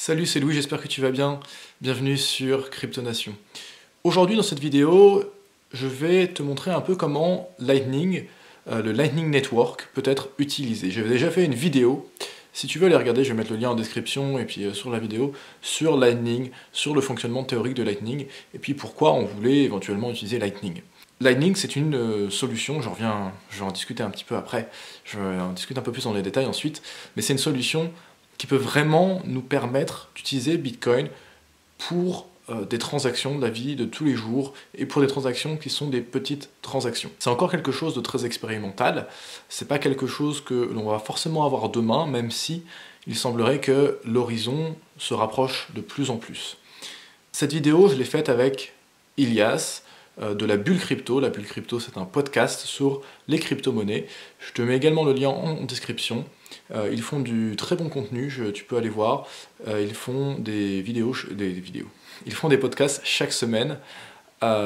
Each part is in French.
Salut, c'est Louis, j'espère que tu vas bien. Bienvenue sur Cryptonation. Aujourd'hui, dans cette vidéo, je vais te montrer un peu comment Lightning, le Lightning Network, peut être utilisé. J'avais déjà fait une vidéo. Si tu veux aller regarder, je vais mettre le lien en description et puis sur la vidéo, sur Lightning, sur le fonctionnement théorique de Lightning, et puis pourquoi on voulait éventuellement utiliser Lightning. Lightning, c'est une solution, je vais en discuter un petit peu après, je vais en discuter un peu plus dans les détails ensuite, mais c'est une solution qui peut vraiment nous permettre d'utiliser Bitcoin pour des transactions de la vie de tous les jours et pour des transactions qui sont des petites transactions. C'est encore quelque chose de très expérimental, c'est pas quelque chose que l'on va forcément avoir demain, même si il semblerait que l'horizon se rapproche de plus en plus. Cette vidéo, je l'ai faite avec Ilias, de la Bulle Crypto. La Bulle Crypto, c'est un podcast sur les crypto-monnaies. Je te mets également le lien en description. Ils font du très bon contenu, tu peux aller voir. Ils font des vidéos. Ils font des podcasts chaque semaine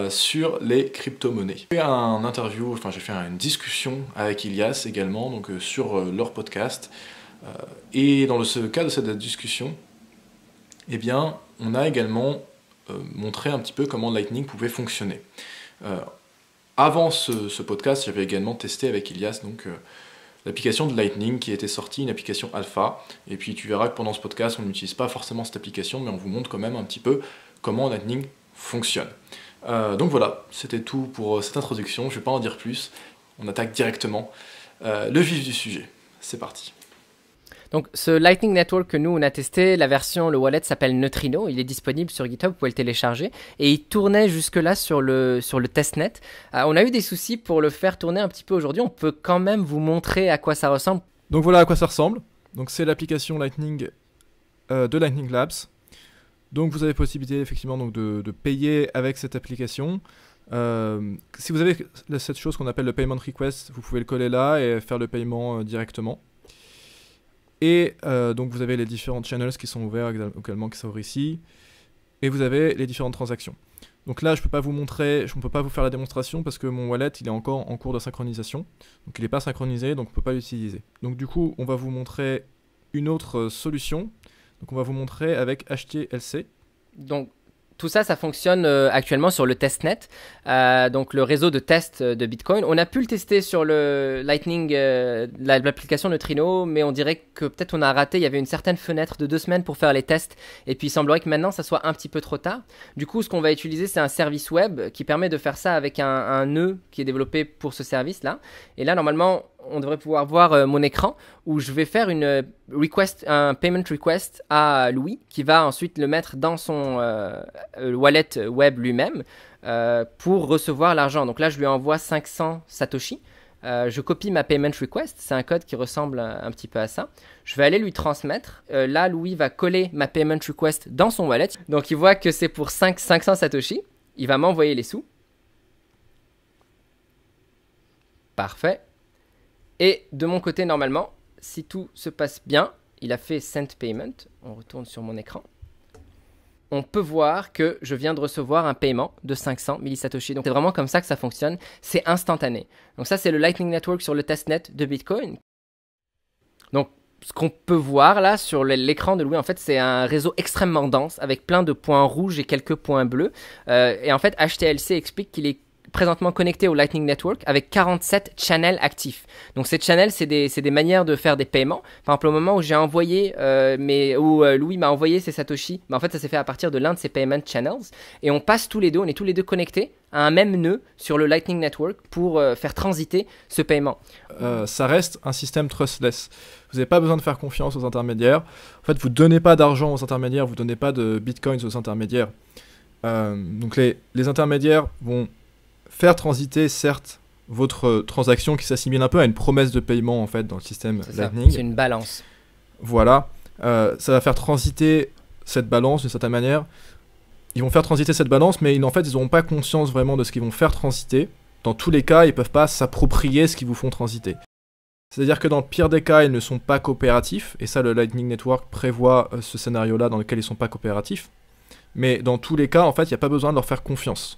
sur les crypto-monnaies. J'ai fait une discussion avec Ilias également, donc sur leur podcast. Et dans le cas de cette discussion, eh bien, on a également montrer un petit peu comment Lightning pouvait fonctionner. Avant ce podcast, j'avais également testé avec Ilias l'application de Lightning qui était sortie, une application alpha, et puis tu verras que pendant ce podcast, on n'utilise pas forcément cette application, mais on vous montre quand même un petit peu comment Lightning fonctionne. Donc voilà, c'était tout pour cette introduction, je ne vais pas en dire plus, on attaque directement le vif du sujet. C'est parti. Donc ce Lightning Network que nous on a testé, le wallet s'appelle Neutrino, il est disponible sur GitHub, vous pouvez le télécharger, et il tournait jusque-là sur le testnet. On a eu des soucis pour le faire tourner un petit peu aujourd'hui, on peut quand même vous montrer à quoi ça ressemble. Donc voilà à quoi ça ressemble, donc c'est l'application Lightning de Lightning Labs. Donc vous avez possibilité effectivement de payer avec cette application. Si vous avez cette chose qu'on appelle le payment request, vous pouvez le coller là et faire le paiement directement. Et donc vous avez les différents channels qui sont ouverts également, qui s'ouvrent ici. Et vous avez les différentes transactions. Donc là, je ne peux pas vous montrer, je ne peux pas vous faire la démonstration parce que mon wallet, il est encore en cours de synchronisation. Donc il n'est pas synchronisé, donc on ne peut pas l'utiliser. Donc du coup, on va vous montrer une autre solution. Donc on va vous montrer avec HTLC. Donc tout ça, ça fonctionne actuellement sur le testnet, donc le réseau de test de Bitcoin. On a pu le tester sur le Lightning, l'application Neutrino, mais on dirait que peut-être on a raté. Il y avait une certaine fenêtre de 2 semaines pour faire les tests, et puis il semblerait que maintenant ça soit un petit peu trop tard. Du coup, ce qu'on va utiliser, c'est un service web qui permet de faire ça avec un nœud qui est développé pour ce service-là. Et là, normalement, on devrait pouvoir voir mon écran où je vais faire un payment request à Louis qui va ensuite le mettre dans son wallet web lui-même pour recevoir l'argent. Donc là, je lui envoie 500 Satoshi. Je copie ma payment request. C'est un code qui ressemble un petit peu à ça. Je vais aller lui transmettre. Là, Louis va coller ma payment request dans son wallet. Donc il voit que c'est pour 500 Satoshi. Il va m'envoyer les sous. Parfait. Et de mon côté, normalement, si tout se passe bien, il a fait Send Payment. On retourne sur mon écran. On peut voir que je viens de recevoir un paiement de 500 millisatoshi. Donc c'est vraiment comme ça que ça fonctionne. C'est instantané. Donc ça, c'est le Lightning Network sur le testnet de Bitcoin. Donc ce qu'on peut voir là sur l'écran de Louis, en fait, c'est un réseau extrêmement dense avec plein de points rouges et quelques points bleus. Et en fait, HTLC explique qu'il est présentement connecté au Lightning Network avec 47 channels actifs. Donc ces channels, c'est des manières de faire des paiements. Par exemple, au moment où j'ai envoyé, Louis m'a envoyé ses Satoshi, en fait ça s'est fait à partir de l'un de ces payment channels. Et on est tous les deux connectés à un même nœud sur le Lightning Network pour faire transiter ce paiement. Ça reste un système trustless. Vous n'avez pas besoin de faire confiance aux intermédiaires. En fait, vous ne donnez pas d'argent aux intermédiaires, vous ne donnez pas de bitcoins aux intermédiaires. Donc les intermédiaires vont faire transiter, certes, votre transaction qui s'assimile un peu à une promesse de paiement en fait dans le système Lightning. C'est une balance. Voilà. Ça va faire transiter cette balance d'une certaine manière. Ils vont faire transiter cette balance, mais en fait, ils n'auront pas conscience vraiment de ce qu'ils vont faire transiter. Dans tous les cas, ils ne peuvent pas s'approprier ce qu'ils vous font transiter. C'est-à-dire que dans le pire des cas, ils ne sont pas coopératifs. Et ça, le Lightning Network prévoit ce scénario-là dans lequel ils ne sont pas coopératifs. Mais dans tous les cas, en fait, il n'y a pas besoin de leur faire confiance.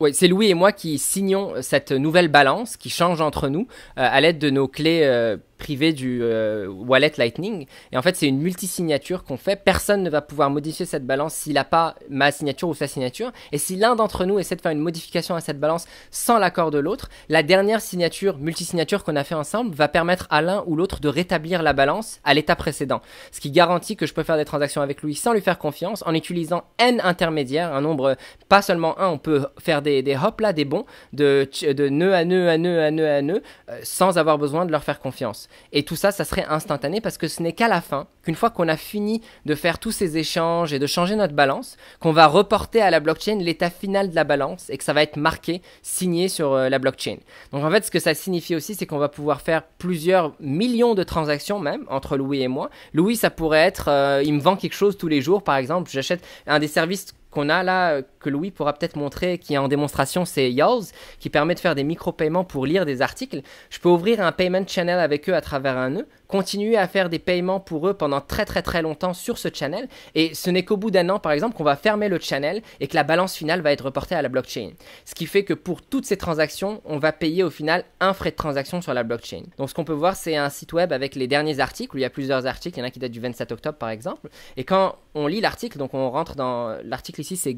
Oui, c'est Louis et moi qui signons cette nouvelle balance qui change entre nous à l'aide de nos clés privé du wallet Lightning. Et en fait, c'est une multisignature qu'on fait. Personne ne va pouvoir modifier cette balance s'il n'a pas ma signature ou sa signature. Et si l'un d'entre nous essaie de faire une modification à cette balance sans l'accord de l'autre, la dernière signature, multisignature qu'on a fait ensemble va permettre à l'un ou l'autre de rétablir la balance à l'état précédent. Ce qui garantit que je peux faire des transactions avec Louis sans lui faire confiance en utilisant N intermédiaires, un nombre, pas seulement un, on peut faire des hops là, des bonds, de nœud à nœud à nœud à nœud à nœud, sans avoir besoin de leur faire confiance. Et tout ça, ça serait instantané parce que ce n'est qu'à la fin, qu'une fois qu'on a fini de faire tous ces échanges et de changer notre balance, qu'on va reporter à la blockchain l'état final de la balance et que ça va être marqué, signé sur la blockchain. Donc en fait, ce que ça signifie aussi, c'est qu'on va pouvoir faire plusieurs millions de transactions même entre Louis et moi. Louis, ça pourrait être, il me vend quelque chose tous les jours, par exemple, j'achète un des services qu'on a là, que Louis pourra peut-être montrer, qui est en démonstration, c'est Yalls, qui permet de faire des micro-paiements pour lire des articles. Je peux ouvrir un payment channel avec eux à travers un nœud, continuer à faire des paiements pour eux pendant très très très longtemps sur ce channel, et ce n'est qu'au bout d'un an, par exemple, qu'on va fermer le channel et que la balance finale va être reportée à la blockchain. Ce qui fait que pour toutes ces transactions, on va payer au final un frais de transaction sur la blockchain. Donc ce qu'on peut voir, c'est un site web avec les derniers articles, où il y a plusieurs articles, il y en a qui datent du 27 octobre par exemple, et quand on lit l'article, donc on rentre dans l'article ici, c'est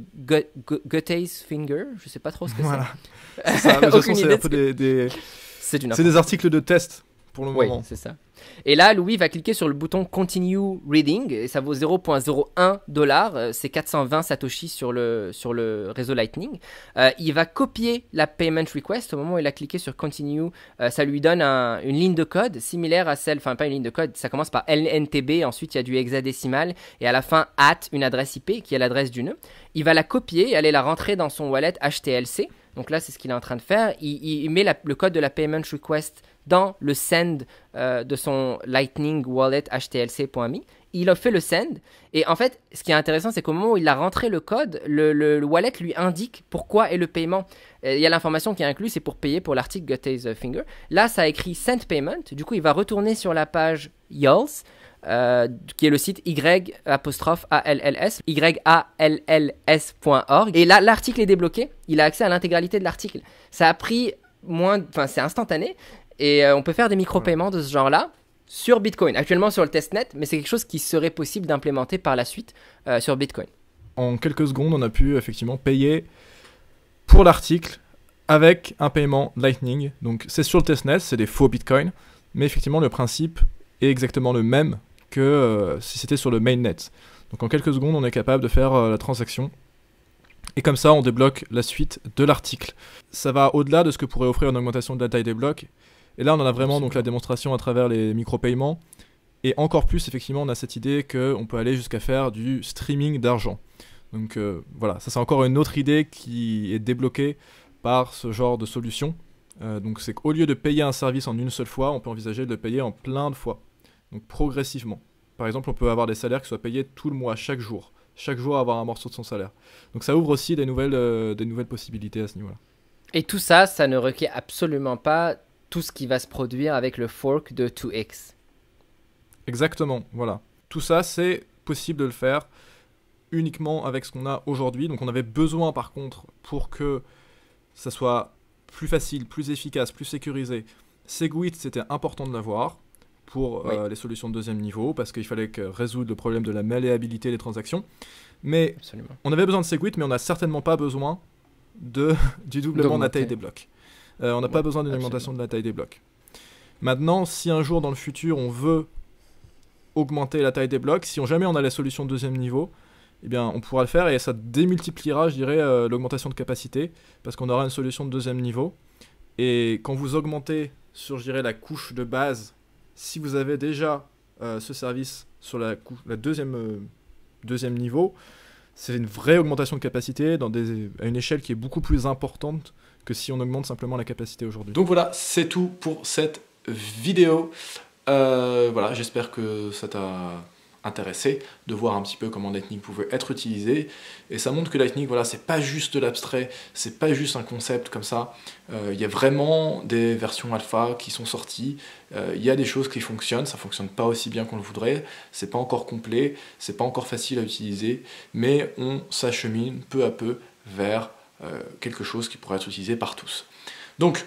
Gutey's Finger, je sais pas trop ce que c'est. C'est ça, mais de toute façon, c'est un peu c'est des articles de test pour le moment. Oui, c'est ça. Et là, Louis va cliquer sur le bouton Continue Reading et ça vaut 0,01 $, c'est 420 Satoshi sur le réseau Lightning. Il va copier la payment request au moment où il a cliqué sur Continue. Ça lui donne une ligne de code similaire à celle, enfin pas une ligne de code, ça commence par LNTB, ensuite il y a du hexadécimal et à la fin une adresse IP qui est l'adresse du nœud. Il va la copier et aller la rentrer dans son wallet HTLC. Donc là, c'est ce qu'il est en train de faire. Il met le code de la payment request dans le send de son Lightning Wallet HTLC.me. Il a fait le send. Et en fait, ce qui est intéressant, c'est qu'au moment où il a rentré le code, le wallet lui indique pourquoi est le paiement. Il y a l'information qui est inclue, c'est pour payer pour l'article Gutey's Finger. Là, ça a écrit Send Payment. Du coup, il va retourner sur la page Yalls, qui est le site yalls.org. Et là, l'article est débloqué. Il a accès à l'intégralité de l'article. Ça a pris c'est instantané. Et on peut faire des micro-paiements de ce genre-là sur Bitcoin. Actuellement sur le testnet, mais c'est quelque chose qui serait possible d'implémenter par la suite sur Bitcoin. En quelques secondes, on a pu effectivement payer pour l'article avec un paiement Lightning. Donc c'est sur le testnet, c'est des faux Bitcoin, mais effectivement le principe est exactement le même que si c'était sur le mainnet. Donc en quelques secondes, on est capable de faire la transaction. Et comme ça, on débloque la suite de l'article. Ça va au-delà de ce que pourrait offrir une augmentation de la taille des blocs. Et là, on en a vraiment donc la démonstration à travers les micro-paiements. Et encore plus, effectivement, on a cette idée qu'on peut aller jusqu'à faire du streaming d'argent. Donc voilà, ça c'est encore une autre idée qui est débloquée par ce genre de solution. Donc c'est qu'au lieu de payer un service en une seule fois, on peut envisager de le payer en plein de fois. Donc progressivement. Par exemple, on peut avoir des salaires qui soient payés tout le mois, chaque jour. Chaque jour avoir un morceau de son salaire. Donc ça ouvre aussi des nouvelles possibilités à ce niveau-là. Et tout ça, ça ne requiert absolument pas tout ce qui va se produire avec le fork de 2x. Exactement, voilà. Tout ça, c'est possible de le faire uniquement avec ce qu'on a aujourd'hui. Donc on avait besoin par contre, pour que ça soit plus facile, plus efficace, plus sécurisé, Segwit, c'était important de l'avoir pour les solutions de deuxième niveau, parce qu'il fallait résoudre le problème de la malléabilité des transactions. Mais absolument, on avait besoin de Segwit, mais on n'a certainement pas besoin du doublement de la taille des blocs. On n'a pas besoin d'une augmentation de la taille des blocs. Maintenant, si un jour dans le futur, on veut augmenter la taille des blocs, si jamais on a la solution de deuxième niveau, eh bien, on pourra le faire et ça démultipliera, je dirais, l'augmentation de capacité, parce qu'on aura une solution de deuxième niveau. Et quand vous augmentez sur, je dirais, la couche de base, si vous avez déjà ce service sur la deuxième niveau, c'est une vraie augmentation de capacité à une échelle qui est beaucoup plus importante que si on augmente simplement la capacité aujourd'hui. Donc voilà, c'est tout pour cette vidéo. Voilà, j'espère que ça t'a intéressé de voir un petit peu comment Lightning pouvait être utilisé. Et ça montre que Lightning, voilà, c'est pas juste de l'abstrait, c'est pas juste un concept comme ça. Il y a vraiment des versions alpha qui sont sorties. Il y a des choses qui fonctionnent, ça fonctionne pas aussi bien qu'on le voudrait, c'est pas encore complet, c'est pas encore facile à utiliser, mais on s'achemine peu à peu vers quelque chose qui pourrait être utilisé par tous. Donc,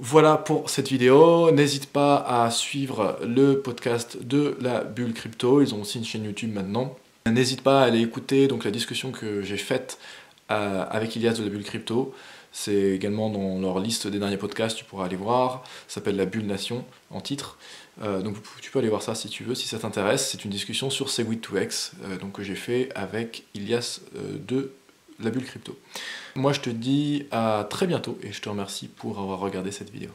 Voilà pour cette vidéo. N'hésite pas à suivre le podcast de la Bulle Crypto. Ils ont aussi une chaîne YouTube maintenant. N'hésite pas à aller écouter donc, la discussion que j'ai faite avec Ilias de la Bulle Crypto. C'est également dans leur liste des derniers podcasts, tu pourras aller voir. Ça s'appelle La Bulle Nation en titre. Donc tu peux aller voir ça si tu veux, si ça t'intéresse. C'est une discussion sur Segwit2x donc, que j'ai fait avec Ilias de la Bulle Crypto. Moi je te dis à très bientôt et je te remercie pour avoir regardé cette vidéo.